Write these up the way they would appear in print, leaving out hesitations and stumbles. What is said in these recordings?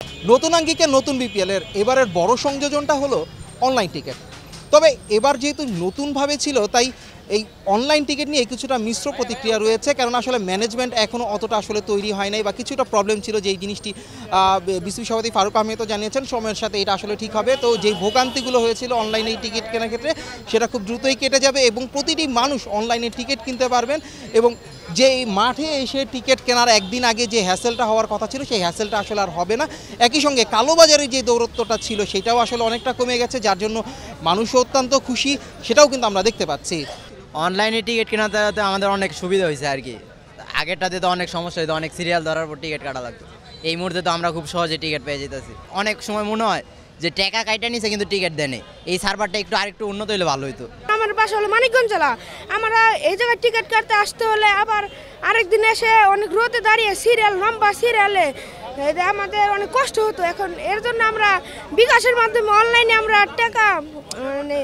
নতুন আঙ্গিকে নতুন বিপিএলের এবারের বড় সংযোজনটা হলো অনলাইন টিকিট। তবে এবার যেহেতু নতুনভাবে ছিল তাই এই অনলাইন টিকিট নিয়ে কিছুটা মিশ্র প্রতিক্রিয়া রয়েছে, কারণ আসলে ম্যানেজমেন্ট এখনও অতটা আসলে তৈরি হয় নাই বা কিছুটা প্রবলেম ছিল। যেই জিনিসটি বিসিবি সভাপতি ফারুক আহমেদও জানিয়েছেন সময়ের সাথে এটা আসলে ঠিক হবে। তো যেই ভোগান্তিগুলো হয়েছিল অনলাইনে টিকিট কেনার ক্ষেত্রে সেটা খুব দ্রুতই কেটে যাবে এবং প্রতিটি মানুষ অনলাইনে টিকিট কিনতে পারবেন এবং যে মাঠে এসে টিকিট কেনার একদিন আগে যে হ্যাসেলটা হওয়ার কথা ছিল সেই হ্যাসেলটা আসলে আর হবে না। একই সঙ্গে কালোবাজারে যে দৌরত্বটা ছিল সেটাও আসলে অনেকটা কমে গেছে, যার জন্য মানুষও অত্যন্ত খুশি, সেটাও কিন্তু আমরা দেখতে পাচ্ছি। অনলাইনে টিকিট কেনাতে আমাদের অনেক সুবিধা হয়েছে আর কি। আগেরটাতে তো অনেক সমস্যা হতো, অনেক সিরিয়াল ধরার পর টিকিট কাটা লাগতো। এই মুহূর্তে তো আমরা খুব সহজে টিকিট পেয়ে যেতেছি। অনেক সময় মনে হয় যে টাকা কাইটা নিছে কিন্তু টিকিট দেয়নি, এই সার্ভারটা আরেকটু উন্নত হলে ভালো হতো। আমার বাসা হলো মানিকগঞ্জ জেলা, আমরা এই জায়গায় টিকিট কাটতে আসতে হলে আবার আরেকদিন এসে অনেক রোদে দাঁড়িয়ে সিরিয়াল লম্বা সিরিয়ালে আমাদের অনেক কষ্ট হতো। এখন এর জন্য আমরা বিকাশের মাধ্যমে অনলাইনে আমরা টাকা মানে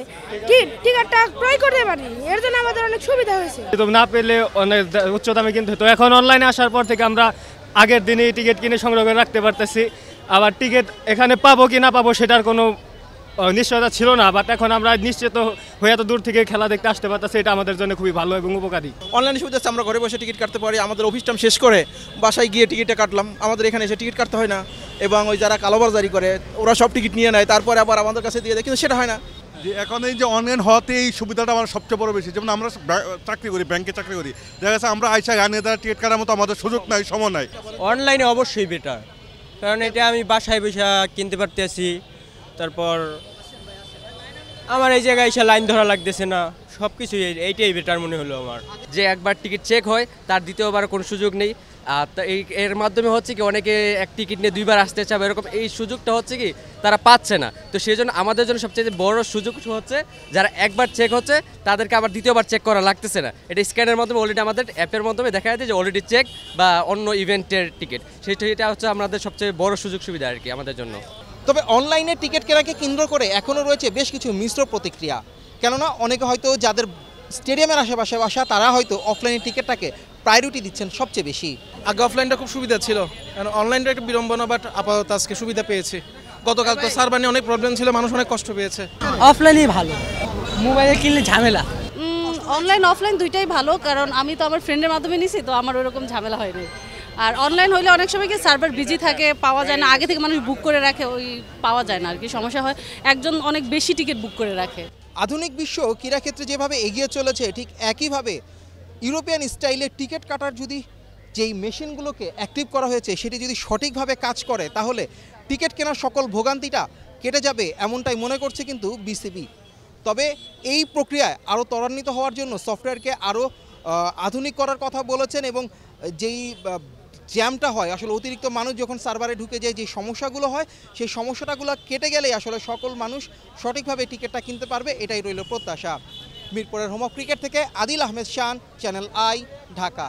টিকিটটা ক্রয় করতে পারি, এর জন্য আমাদের অনেক সুবিধা হয়েছে। না পেলে অনেক উচ্চ দামে কিনতে হতো, এখন অনলাইনে আসার পর থেকে আমরা আগের দিনেই টিকিট কিনে সংগ্রহ করে রাখতে পারতেছি। আবার টিকিট এখানে পাবো কি না পাবো সেটার কোনো নিশ্চয়তা ছিল না, বাট এখন আমরা নিশ্চিত হয়ে এত দূর থেকে খেলা দেখতে আসতে পারতেছি, এটা আমাদের জন্য খুবই ভালো এবং উপকারী। অনলাইনে সুবিধা আছে, আমরা ঘরে বসে টিকিট কাটতে পারি, আমাদের অফিস টাইম শেষ করে বাসায় গিয়ে টিকিটটা কাটলাম, আমাদের এখানে এসে টিকিট কাটতে হয় না। এবং ওই যারা কালোবাজারি করে ওরা সব টিকিট নিয়ে নেয়, তারপরে আবার আমাদের কাছে দিয়ে দেয়, কিন্তু সেটা হয় না। যে এখন এই যে অনলাইন হওয়াতে এই সুবিধাটা আমার সবচেয়ে বড় বেশি। যেমন আমরা চাকরি করি, ব্যাংকে চাকরি করি, দেখা যাচ্ছে আমরা আইসা গানে দ্বারা টিকিট কাটার মতো আমাদের সুযোগ নাই, সময় নাই। অনলাইনে অবশ্যই বেটার, কারণ এটা আমি বাসায় বসে কিনতে পারতেছি। তারপর আমার এই জায়গায় এসে লাইন ধরা লাগতেছে না, সব কিছুই এইটাই বেটার মনে হলো আমার। যে একবার টিকিট চেক হয় তার দ্বিতীয়বার কোনো সুযোগ নেই। আর এর মাধ্যমে হচ্ছে কি অনেকে এক টিকিট নিয়ে দুইবার আসতে চাবে, এরকম এই সুযোগটা হচ্ছে কি তারা পাচ্ছে না। তো সেই জন্য আমাদের জন্য সবচেয়ে বড় সুযোগ হচ্ছে যারা একবার চেক হচ্ছে তাদেরকে আবার দ্বিতীয়বার চেক করা লাগতেছে না। এটা স্ক্যানের মাধ্যমে অলরেডি আমাদের অ্যাপের মাধ্যমে দেখা যায় যে অলরেডি চেক বা অন্য ইভেন্টের টিকিট, সেটা হচ্ছে আমাদের সবচেয়ে বড় সুযোগ সুবিধা আর কি আমাদের জন্য। তবে অনলাইনে টিকিট কেনাকে কেন্দ্র করে এখনও রয়েছে বেশ কিছু মিশ্র প্রতিক্রিয়া, কেননা অনেকে হয়তো যাদের স্টেডিয়ামের আশেপাশে বাসা তারা হয়তো অফলাইনের টিকিটটাকে প্রায়োরিটি দিচ্ছেন সবচেয়ে বেশি। আগে অফলাইনটা খুব সুবিধা ছিল, কারণ অনলাইনটা একটু বিড়ম্বনা, বাট আপাতত আজকে সুবিধা পেয়েছি। গতকাল তো সার্ভার নিয়ে অনেক প্রবলেম ছিল, মানুষ অনেক কষ্ট পেয়েছে। অফলাইনই ভালো, মোবাইলে কিনলে ঝামেলা। অনলাইন অফলাইন দুইটাই ভালো, কারণ আমি তো আমার ফ্রেন্ডের মাধ্যমে নিছি, তো আমার ওরকম ঝামেলা হয়নি। আর অনলাইন হইলে অনেক সময় কি সার্ভার বিজি থাকে, পাওয়া যায় না, আগে থেকে মানুষ বুক করে রাখে, ওই পাওয়া যায় না আর কি, সমস্যা হয়। একজন অনেক বেশি টিকিট বুক করে রাখে। আধুনিক বিশ্ব ক্রীড়াক্ষেত্রে যেভাবে এগিয়ে চলেছে ঠিক একইভাবে ইউরোপিয়ান স্টাইলে টিকিট কাটার যদি যেই মেশিনগুলোকে অ্যাক্টিভ করা হয়েছে সেটি যদি সঠিকভাবে কাজ করে তাহলে টিকিট কেনার সকল ভোগান্তিটা কেটে যাবে, এমনটাই মনে করছে কিন্তু বিসিবি। তবে এই প্রক্রিয়ায় আরও ত্বরান্বিত হওয়ার জন্য সফটওয়্যারকে আরও আধুনিক করার কথা বলেছেন এবং যেই জ্যামটা হয় আসলে অতিরিক্ত মানুষ যখন সার্ভারে ঢুকে যায় যে সমস্যাগুলো হয় সেই সমস্যাটাগুলো কেটে গেলেই আসলে সকল মানুষ সঠিকভাবে টিকিটটা কিনতে পারবে, এটাই রইল প্রত্যাশা। মিরপুরের হোম অফ ক্রিকেট থেকে আদিল আহমেদ শান, চ্যানেল আই, ঢাকা।